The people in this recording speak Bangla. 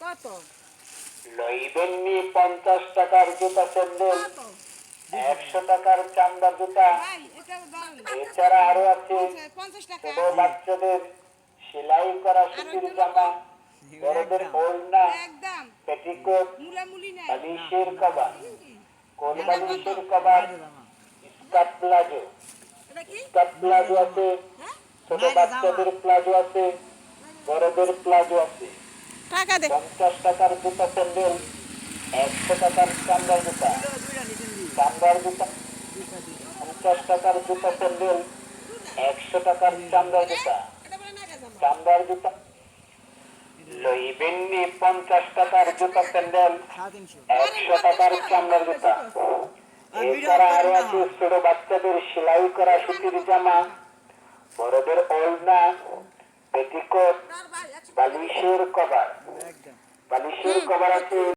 কত? লইবেননি 50 টাকার জুতা স্যান্ডেল, কত? 100 টাকার চামড়া জুতা। ভাই এটাও দাম। এছাড়া আরো আছে 50 টাকা। ছোট বাচ্চাদের সেলাই করা সুতির জামা, বড়দের ওড়না, একদম। পেটিকোট, মুলামুলি নাই। বালিশের কভার, কোল বালিশের কভার, স্কার্ট প্লাজো। এটা কি? স্কার্ট প্লাজো আছে, হ্যাঁ? ছোট বাচ্চাদের প্লাজো আছে, বড়দের প্লাজো আছে। টাকা দে। 50 টাকার জুতা স্যান্ডেল, 100 টাকার চামড়ার জুতা। চামড়ার জুতা 50 টাকার জুতা স্যান্ডেল, 100 টাকার চামড়ার জুতা। এটা বলে না জামা। চামড়ার জুতা লইবেননি 50 টাকার জুতা স্যান্ডেল, 100 টাকার চামড়ার জুতা। এছাড়া আরো আছে ছোট বাচ্চাদের সেলাই করা সুতির জামা, বড়দের ওড়না, পেটিকোট, তার ভাই 100 টাকা। বালিশের কভার। বালিশের কভার আছে